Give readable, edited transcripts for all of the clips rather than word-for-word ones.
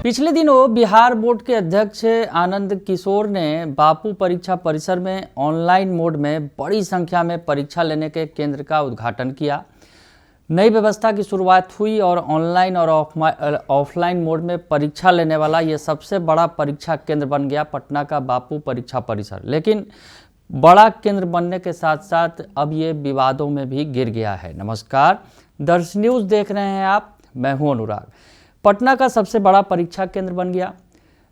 पिछले दिनों बिहार बोर्ड के अध्यक्ष आनंद किशोर ने बापू परीक्षा परिसर में ऑनलाइन मोड में बड़ी संख्या में परीक्षा लेने के केंद्र का उद्घाटन किया। नई व्यवस्था की शुरुआत हुई और ऑनलाइन और ऑफलाइन मोड में परीक्षा लेने वाला ये सबसे बड़ा परीक्षा केंद्र बन गया पटना का बापू परीक्षा परिसर। लेकिन बड़ा केंद्र बनने के साथ साथ अब ये विवादों में भी घिर गया है। नमस्कार, दर्श न्यूज़ देख रहे हैं आप, मैं हूं अनुराग। पटना का सबसे बड़ा परीक्षा केंद्र बन गया,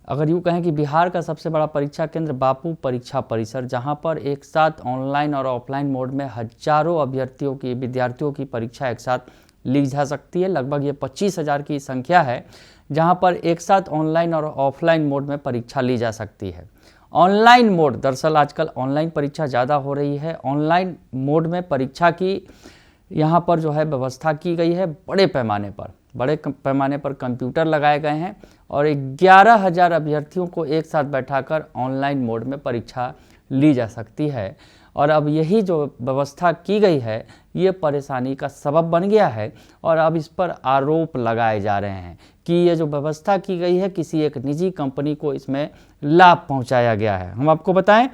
अगर यूँ कहें कि बिहार का सबसे बड़ा परीक्षा केंद्र बापू परीक्षा परिसर, जहां पर एक साथ ऑनलाइन और ऑफलाइन मोड में हजारों विद्यार्थियों की परीक्षा एक साथ ली जा सकती है। लगभग ये 25,000 की संख्या है जहां पर एक साथ ऑनलाइन और ऑफलाइन मोड में परीक्षा ली जा सकती है। ऑनलाइन मोड, दरअसल आजकल ऑनलाइन परीक्षा ज़्यादा हो रही है। ऑनलाइन मोड में परीक्षा की यहाँ पर जो है व्यवस्था की गई है। बड़े पैमाने पर कंप्यूटर लगाए गए हैं और 11,000 अभ्यर्थियों को एक साथ बैठाकर ऑनलाइन मोड में परीक्षा ली जा सकती है। और अब यही जो व्यवस्था की गई है ये परेशानी का सबब बन गया है और अब इस पर आरोप लगाए जा रहे हैं कि ये जो व्यवस्था की गई है किसी एक निजी कंपनी को इसमें लाभ पहुंचाया गया है। हम आपको बताएं,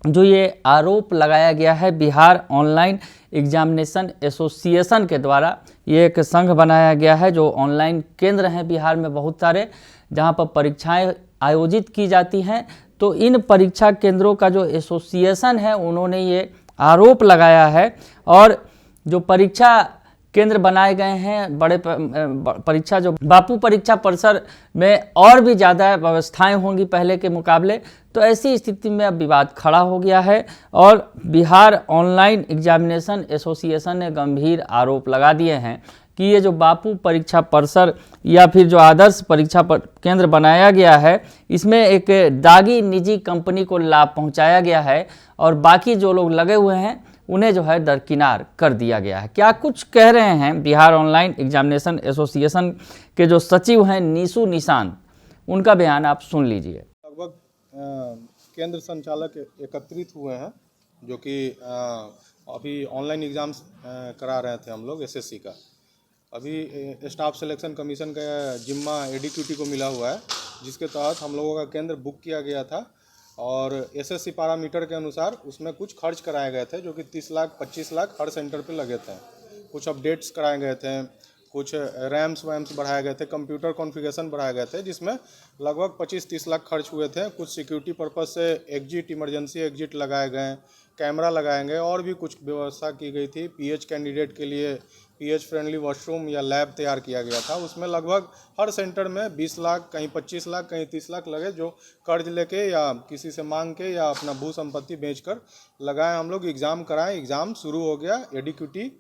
जो ये आरोप लगाया गया है बिहार ऑनलाइन एग्जामिनेशन एसोसिएशन के द्वारा, ये एक संघ बनाया गया है। जो ऑनलाइन केंद्र हैं बिहार में बहुत सारे जहां पर परीक्षाएं आयोजित की जाती हैं, तो इन परीक्षा केंद्रों का जो एसोसिएशन है उन्होंने ये आरोप लगाया है। और जो परीक्षा केंद्र बनाए गए हैं बड़े परीक्षा जो बापू परीक्षा परिसर में और भी ज़्यादा व्यवस्थाएं होंगी पहले के मुकाबले, तो ऐसी स्थिति में अब विवाद खड़ा हो गया है और बिहार ऑनलाइन एग्जामिनेशन एसोसिएशन ने गंभीर आरोप लगा दिए हैं कि ये जो बापू परीक्षा परिसर या फिर जो आदर्श परीक्षा केंद्र बनाया गया है इसमें एक दागी निजी कंपनी को लाभ पहुंचाया गया है और बाकी जो लोग लगे हुए हैं उन्हें जो है दरकिनार कर दिया गया है। क्या कुछ कह रहे हैं बिहार ऑनलाइन एग्जामिनेशन एसोसिएशन के जो सचिव हैं नीसू निशांत, उनका बयान आप सुन लीजिए। लगभग केंद्र संचालक एकत्रित हुए हैं जो कि अभी ऑनलाइन एग्ज़ाम्स करा रहे थे हम लोग एसएससी का। अभी स्टाफ सिलेक्शन कमीशन का जिम्मा एडीक्यूटी को मिला हुआ है, जिसके तहत हम लोगों का केंद्र बुक किया गया था और एसएससी पैरामीटर के अनुसार उसमें कुछ खर्च कराए गए थे जो कि 30 लाख 25 लाख हर सेंटर पे लगे थे। कुछ अपडेट्स कराए गए थे, कुछ रैम्स बढ़ाए गए थे, कंप्यूटर कॉन्फ़िगरेशन बढ़ाए गए थे, जिसमें लगभग 25-30 लाख खर्च हुए थे। कुछ सिक्योरिटी पर्पस से इमरजेंसी एग्जिट लगाए गए, कैमरा लगाए गए और भी कुछ व्यवस्था की गई थी। पीएच कैंडिडेट के लिए पीएच फ्रेंडली वॉशरूम या लैब तैयार किया गया था। उसमें लगभग हर सेंटर में 20 लाख, कहीं 25 लाख, कहीं 30 लाख लगे, जो कर्ज लेके या किसी से मांग के या अपना भू संपत्ति बेचकर लगाए। हम लोग एग्ज़ाम कराएं, एग्ज़ाम शुरू हो गया। एडीक्यूटी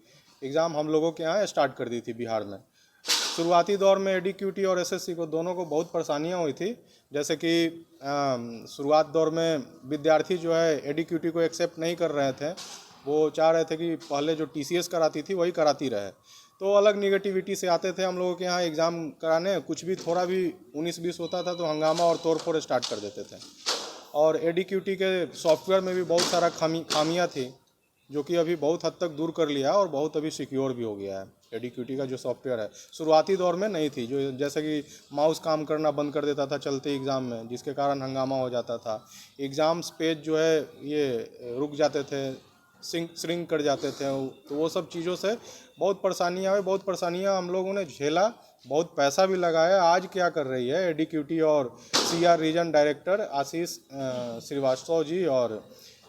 एग्ज़ाम हम लोगों के यहाँ स्टार्ट कर दी थी बिहार में। शुरुआती दौर में एडीक्यूटी और एसएससी को दोनों को बहुत परेशानियाँ हुई थी। जैसे कि शुरुआत दौर में विद्यार्थी जो है एडीक्यूटी को एक्सेप्ट नहीं कर रहे थे। वो चाह रहे थे कि पहले जो टीसीएस कराती थी वही कराती रहे, तो अलग निगेटिविटी से आते थे हम लोगों के यहाँ एग्ज़ाम कराने। कुछ भी थोड़ा भी 19-20 होता था तो हंगामा और तोड़फोड़ स्टार्ट कर देते थे। और एडीक्यूटी के सॉफ्टवेयर में भी बहुत सारा खामियाँ थी जो कि अभी बहुत हद तक दूर कर लिया और बहुत अभी सिक्योर भी हो गया है। एडीक्यूटी का जो सॉफ्टवेयर है शुरुआती दौर में नहीं थी, जो जैसे कि माउस काम करना बंद कर देता था चलते एग्ज़ाम में, जिसके कारण हंगामा हो जाता था। एग्ज़ाम्स पेज जो है ये रुक जाते थे, श्रिंक कर जाते थे, तो वो सब चीज़ों से बहुत परेशानियाँ हम लोगों ने झेला, बहुत पैसा भी लगाया। आज क्या कर रही है एडीक्यूटी और सीआर रीजन डायरेक्टर आशीष श्रीवास्तव जी और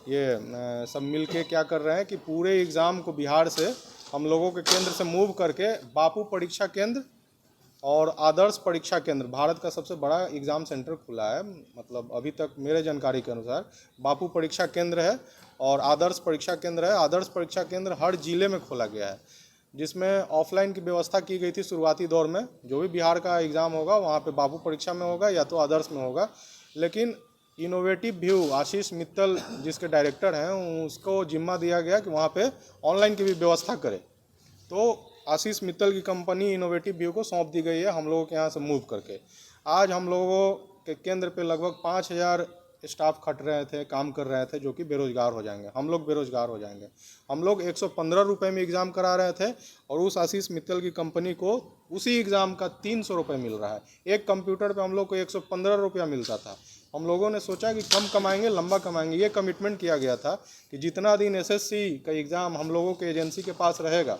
ये सब मिल के क्या कर रहे हैं कि पूरे एग्ज़ाम को बिहार से हम लोगों के केंद्र से मूव करके बापू परीक्षा केंद्र और आदर्श परीक्षा केंद्र, भारत का सबसे बड़ा एग्ज़ाम सेंटर खुला है, मतलब अभी तक मेरे जानकारी के अनुसार बापू परीक्षा केंद्र है और आदर्श परीक्षा केंद्र है। आदर्श परीक्षा केंद्र हर जिले में खोला गया है, जिसमें ऑफलाइन की व्यवस्था की गई थी शुरुआती दौर में। जो भी बिहार का एग्ज़ाम होगा वहाँ पे बापू परीक्षा में होगा या तो आदर्श में होगा, लेकिन इनोवेटिव व्यू आशीष मित्तल जिसके डायरेक्टर हैं उसको जिम्मा दिया गया कि वहाँ पे ऑनलाइन की भी व्यवस्था करे। तो आशीष मित्तल की कंपनी इनोवेटिव व्यू को सौंप दी गई है हम लोगों के यहाँ से मूव करके। आज हम लोगों के केंद्र पे लगभग 5,000 स्टाफ खट रहे थे, काम कर रहे थे, जो कि बेरोजगार हो जाएंगे। हम लोग बेरोजगार हो जाएंगे। हम लोग 115 रुपये में एग्ज़ाम करा रहे थे और उस आशीष मित्तल की कंपनी को उसी एग्ज़ाम का 300 रुपये मिल रहा है। एक कंप्यूटर पे हम लोग को 115 रुपया मिलता था। हम लोगों ने सोचा कि कम कमाएंगे, लंबा कमाएंगे। ये कमिटमेंट किया गया था कि जितना दिन एसएससी का एग्ज़ाम हम लोगों के एजेंसी के पास रहेगा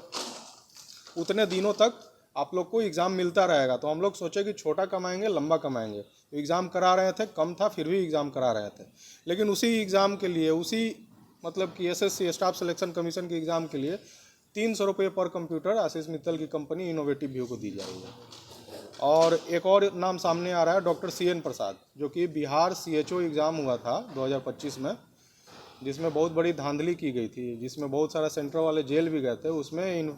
उतने दिनों तक आप लोग को एग्ज़ाम मिलता रहेगा। तो हम लोग सोचे कि छोटा कमाएंगे, लंबा कमाएंगे। तो एग्ज़ाम करा रहे थे, कम था फिर भी एग्ज़ाम करा रहे थे। लेकिन उसी एग्ज़ाम के लिए, उसी मतलब कि एसएससी स्टाफ सिलेक्शन कमीशन के एग्ज़ाम के लिए 300 रुपये पर कंप्यूटर आशीष मित्तल की कंपनी इनोवेटिव व्यू को दी जाएगी। और एक और नाम सामने आ रहा है, डॉक्टर CN प्रसाद, जो कि बिहार CHO एग्ज़ाम हुआ था 2025 में, जिसमें बहुत बड़ी धांधली की गई थी, जिसमें बहुत सारा सेंटर वाले जेल भी गए थे। उसमें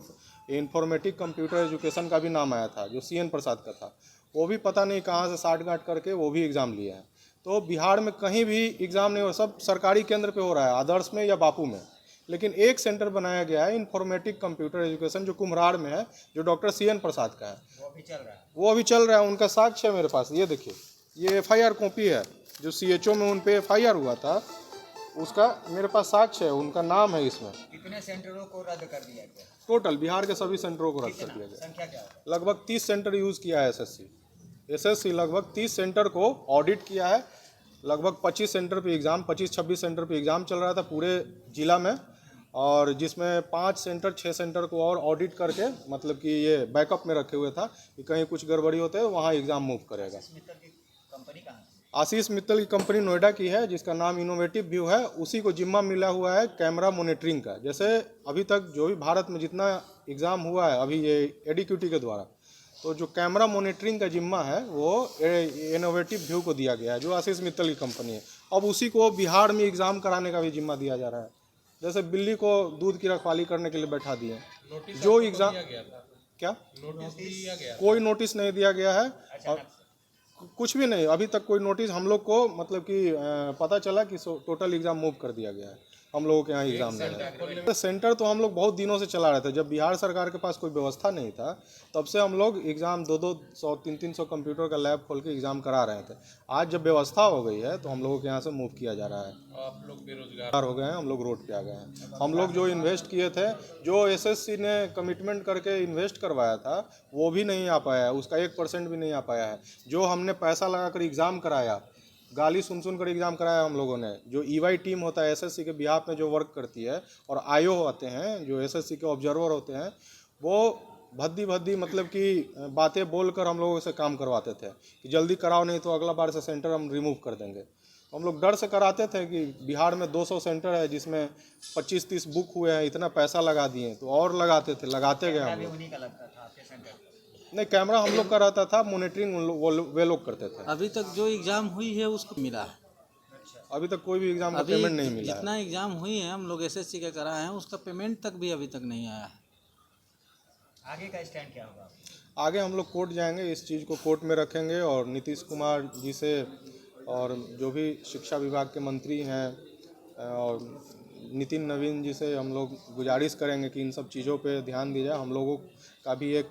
इंफॉर्मेटिक कंप्यूटर एजुकेशन का भी नाम आया था, जो CN प्रसाद का था। वो भी पता नहीं कहाँ से साठ गांठ करके वो भी एग्ज़ाम लिया है। तो बिहार में कहीं भी एग्ज़ाम नहीं हो, सब सरकारी केंद्र पे हो रहा है, आदर्श में या बापू में। लेकिन एक सेंटर बनाया गया है इंफॉर्मेटिक कंप्यूटर एजुकेशन, जो कुम्हरार में है, जो डॉक्टर CN प्रसाद का है। वो अभी चल रहा है। उनका साक्ष्य है मेरे पास, ये देखिए, ये FIR कॉपी है, जो CHO में उन पे FIR हुआ था, उसका मेरे पास साक्ष्य है, उनका नाम है इसमें। कितने सेंटरों को रद्द कर दिया गया? टोटल बिहार के सभी सेंटरों को रद्द कर दिया गया। संख्या क्या है? लगभग 30 सेंटर यूज़ किया है एसएससी लगभग 30 सेंटर को ऑडिट किया है। लगभग 25 सेंटर पे एग्ज़ाम, 25-26 सेंटर पे एग्ज़ाम चल रहा था पूरे जिला में, और जिसमें 5 सेंटर 6 सेंटर को और ऑडिट करके, मतलब कि ये बैकअप में रखे हुए था कि कहीं कुछ गड़बड़ी होते है वहाँ एग्ज़ाम मूव करेगा। कंपनी कहाँ है? आशीष मित्तल की कंपनी नोएडा की है, जिसका नाम इनोवेटिव व्यू है। उसी को जिम्मा मिला हुआ है कैमरा मॉनिटरिंग का। जैसे अभी तक जो भी भारत में जितना एग्ज़ाम हुआ है अभी ये एडीक्यूटी के द्वारा, तो जो कैमरा मॉनिटरिंग का जिम्मा है वो इनोवेटिव व्यू को दिया गया है, जो आशीष मित्तल की कंपनी है। अब उसी को बिहार में एग्ज़ाम कराने का भी जिम्मा दिया जा रहा है। जैसे बिल्ली को दूध की रखवाली करने के लिए बैठा दिए। जो एग्ज़ाम क्या कोई नोटिस नहीं दिया गया है, और कुछ भी नहीं, अभी तक कोई नोटिस हम लोग को, मतलब कि पता चला कि टोटल एग्ज़ाम मूव कर दिया गया है। हम लोगों के यहाँ एग्ज़ाम नहीं है। सेंटर तो हम लोग बहुत दिनों से चला रहे थे। जब बिहार सरकार के पास कोई व्यवस्था नहीं था, तब से हम लोग एग्ज़ाम 200-200, 300 कंप्यूटर का लैब खोल के एग्ज़ाम करा रहे थे। आज जब व्यवस्था हो गई है तो हम लोगों के यहाँ से मूव किया जा रहा है। आप लोग बेरोजगार हो गए हैं, हम लोग रोड पे आ गए हैं। हम लोग जो इन्वेस्ट किए थे, जो एसएससी ने कमिटमेंट करके इन्वेस्ट करवाया था, वो भी नहीं आ पाया है, उसका 1% भी नहीं आ पाया है। जो हमने पैसा लगाकर एग्ज़ाम कराया, गाली सुन कर एग्ज़ाम कराया हम लोगों ने। जो EY टीम होता है एसएससी के बिहाफ में जो वर्क करती है, और IO होते हैं जो एसएससी के ऑब्जर्वर होते हैं, वो भद्दी मतलब कि बातें बोलकर हम लोगों से काम करवाते थे कि जल्दी कराओ, नहीं तो अगला बार से सेंटर हम रिमूव कर देंगे। हम लोग डर से कराते थे कि बिहार में 200 सेंटर है, जिसमें 25-30 बुक हुए हैं, इतना पैसा लगा दिए, तो और लगाते लगाते गए हम लोग। उन्हीं का लगता था आपके सेंटर? नहीं, कैमरा हम लोग का रहता था, मॉनिटरिंग वे लोग करते थे। अभी तक जो एग्ज़ाम हुई है उसको मिला है। अभी तक कोई भी एग्ज़ाम का अभी पेमेंट नहीं मिला है। जितना एग्ज़ाम हुई है हम लोग SSC का कराए हैं, उसका पेमेंट तक भी अभी तक नहीं आया है। आगे का स्टैंड क्या होगा? आगे हम लोग कोर्ट जाएंगे, इस चीज़ को कोर्ट में रखेंगे, और नीतीश कुमार जी से और जो भी शिक्षा विभाग के मंत्री हैं और नितिन नवीन जी से हम लोग गुजारिश करेंगे कि इन सब चीज़ों पे ध्यान दिया जाए। हम लोगों का भी एक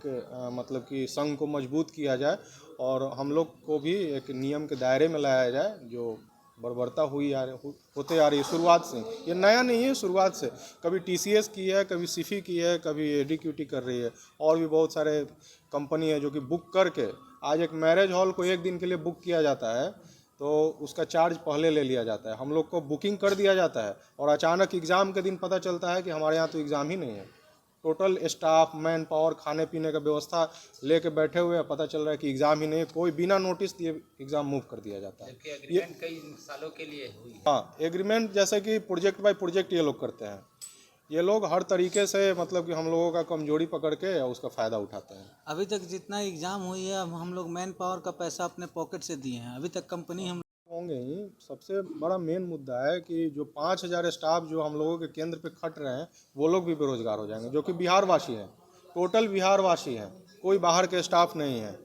मतलब कि संघ को मजबूत किया जाए, और हम लोग को भी एक नियम के दायरे में लाया जाए। जो बर्बरता होते आ रही है शुरुआत से, ये नया नहीं है, शुरुआत से। कभी TCS की है, कभी सिफी की है, कभी एडीक्यूटी कर रही है, और भी बहुत सारे कंपनी है जो कि बुक करके, आज एक मैरिज हॉल को एक दिन के लिए बुक किया जाता है तो उसका चार्ज पहले ले लिया जाता है। हम लोग को बुकिंग कर दिया जाता है, और अचानक एग्ज़ाम के दिन पता चलता है कि हमारे यहाँ तो एग्ज़ाम ही नहीं है। टोटल स्टाफ, मैन पावर, खाने पीने का व्यवस्था लेके बैठे हुए हैं, पता चल रहा है कि एग्ज़ाम ही नहीं है। कोई बिना नोटिस दिए एग्ज़ाम मूव कर दिया जाता है। एग्रीमेंट कई सालों के लिए हुई है। हाँ, एग्रीमेंट जैसे कि प्रोजेक्ट बाय प्रोजेक्ट ये लोग करते हैं। ये लोग हर तरीके से मतलब कि हम लोगों का कमजोरी पकड़ के उसका फ़ायदा उठाते हैं। अभी तक जितना एग्ज़ाम हुई है हम लोग मैन पावर का पैसा अपने पॉकेट से दिए हैं। अभी तक कंपनी हम होंगे ही। सबसे बड़ा मेन मुद्दा है कि जो 5000 स्टाफ जो हम लोगों के केंद्र पे खट रहे हैं, वो लोग भी बेरोजगार हो जाएंगे, जो कि बिहारवासी हैं, टोटल बिहारवासी हैं, कोई बाहर के स्टाफ नहीं है।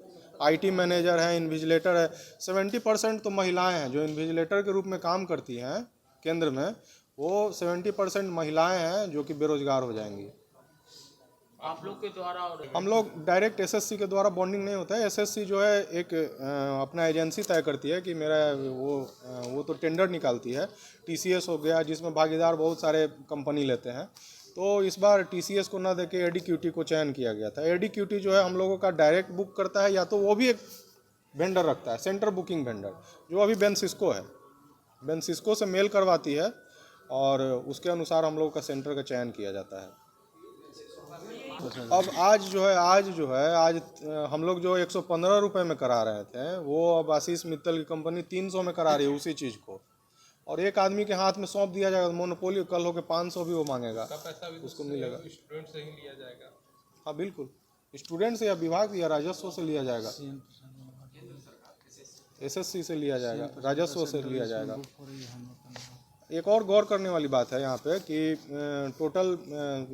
IT मैनेजर हैं, इन्विजिलेटर है, 70% तो महिलाएं हैं जो इन्विजिलेटर के रूप में काम करती हैं केंद्र में, वो 70% महिलाएं हैं जो कि बेरोजगार हो जाएंगी। आप लोग के द्वारा और हम लोग डायरेक्ट एसएससी के द्वारा बॉन्डिंग नहीं होता है। एसएससी जो है एक अपना एजेंसी तय करती है कि मेरा वो तो टेंडर निकालती है। टीसीएस हो गया, जिसमें भागीदार बहुत सारे कंपनी लेते हैं। तो इस बार टीसीएस को ना देके एडीक्यूटी को चयन किया गया था। एडीक्यूटी जो है हम लोगों का डायरेक्ट बुक करता है, या तो वो भी एक वेंडर रखता है, सेंटर बुकिंग वेंडर, जो अभी बेनसिस्को है। बेनसिस्को से मेल करवाती है और उसके अनुसार हम लोगों का सेंटर का चयन किया जाता है। अब आज हम लोग जो 115 रुपये में करा रहे थे, वो अब आशीष मित्तल की कंपनी 300 में करा रही है उसी चीज़ को। और एक आदमी के हाथ में सौंप दिया जाएगा, मोनोपोली, कल होकर 500 भी वो मांगेगा, उसको मिलेगा। स्टूडेंट से ही लिया जाएगा। हाँ बिल्कुल, स्टूडेंट से या विभाग या राजस्व से लिया जाएगा, एसएससी से लिया जाएगा, राजस्व से लिया जाएगा। एक और गौर करने वाली बात है यहाँ पे कि टोटल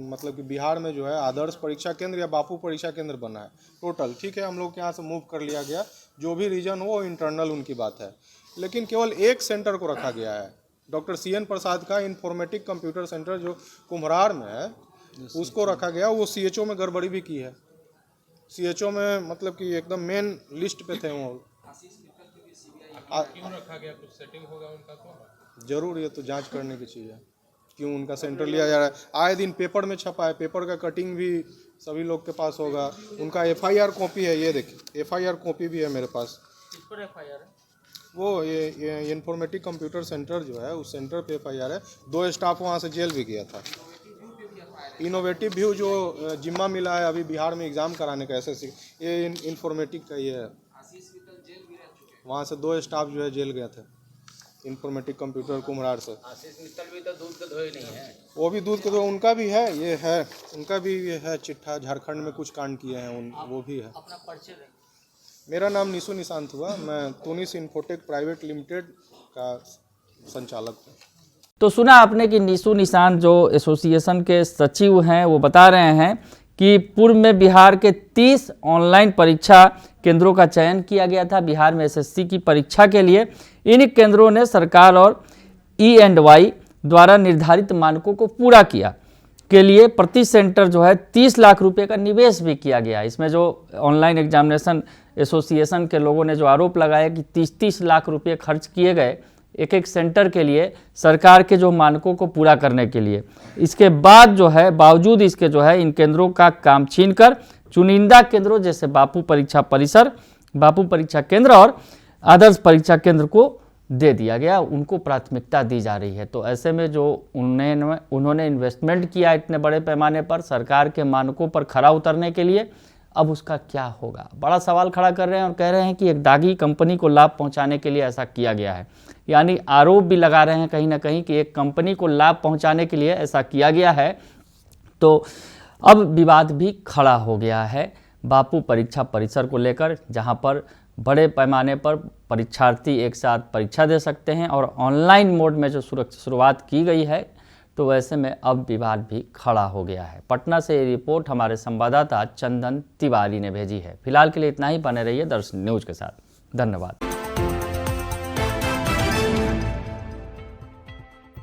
मतलब कि बिहार में जो है आदर्श परीक्षा केंद्र या बापू परीक्षा केंद्र बना है टोटल, ठीक है। हम लोग के यहाँ से मूव कर लिया गया, जो भी रीजन हो वो इंटरनल उनकी बात है, लेकिन केवल एक सेंटर को रखा गया है, डॉक्टर CN प्रसाद का इंफॉर्मेटिक कंप्यूटर सेंटर जो कुम्हरार में है, उसको रखा गया। वो CHO में गड़बड़ी भी की है। CHO में मतलब कि एकदम मेन लिस्ट पे थे वो। क्यों रखा गया? कुछ सेटिंग होगा उनका तो जरूर, ये तो जांच करने की चीज़ है, क्यों उनका सेंटर लिया जा रहा है। आए दिन पेपर में छपा है, पेपर का कटिंग भी सभी लोग के पास होगा। उनका FIR कॉपी है, ये देखिए FIR कॉपी भी है मेरे पास। किस पर FIR है? वो ये इंफॉर्मेटिक कंप्यूटर सेंटर जो है, उस सेंटर पे FIR है। 2 स्टाफ वहाँ से जेल भी गया था। इनोवेटिव व्यू जो जिम्मा मिला है अभी बिहार में एग्ज़ाम कराने का SSC, ये इंफॉर्मेटिक का ये है। वहाँ से 2 स्टाफ जो है जेल गए थे, इंफॉर्मेटिक कंप्यूटर कुम्हरार से। आशीष मित्तल भी तो दूध के धोए नहीं है। वो भी दूध के दो, उनका भी है, ये है उनका भी ये है चिट्ठा, झारखंड में कुछ कांड किए हैं वो भी है। अपना परिचय दें। मेरा नाम निशु निशांत हुआ, मैं तुनिस इन्फोटेक प्राइवेट लिमिटेड का संचालक हूँ। तो सुना आपने कि निशु निशांत जो एसोसिएशन के सचिव हैं, वो बता रहे हैं कि पूर्व में बिहार के 30 ऑनलाइन परीक्षा केंद्रों का चयन किया गया था बिहार में SSC की परीक्षा के लिए। इन केंद्रों ने सरकार और E&Y द्वारा निर्धारित मानकों को पूरा किया के लिए प्रति सेंटर जो है 30 लाख रुपए का निवेश भी किया गया। इसमें जो ऑनलाइन एग्जामिनेशन एसोसिएशन के लोगों ने जो आरोप लगाया कि 30-30 लाख रुपए खर्च किए गए एक एक सेंटर के लिए, सरकार के जो मानकों को पूरा करने के लिए। इसके बाद जो है बावजूद इसके जो है इन केंद्रों का काम छीनकर चुनिंदा केंद्रों जैसे बापू परीक्षा परिसर, बापू परीक्षा केंद्र और आदर्श परीक्षा केंद्र को दे दिया गया, उनको प्राथमिकता दी जा रही है। तो ऐसे में जो उन्होंने इन्वेस्टमेंट किया इतने बड़े पैमाने पर सरकार के मानकों पर खरा उतरने के लिए, अब उसका क्या होगा, बड़ा सवाल खड़ा कर रहे हैं और कह रहे हैं कि एक दागी कंपनी को लाभ पहुंचाने के लिए ऐसा किया गया है। यानी आरोप भी लगा रहे हैं कहीं ना कहीं कि एक कंपनी को लाभ पहुंचाने के लिए ऐसा किया गया है। तो अब विवाद भी खड़ा हो गया है बापू परीक्षा परिसर को लेकर, जहां पर बड़े पैमाने पर परीक्षार्थी एक साथ परीक्षा दे सकते हैं और ऑनलाइन मोड में जो शुरुआत की गई है, तो वैसे में अब विवाद भी खड़ा हो गया है। पटना से ये रिपोर्ट हमारे संवाददाता चंदन तिवारी ने भेजी है। फिलहाल के लिए इतना ही, बने रहिए दर्शन न्यूज के साथ। धन्यवाद।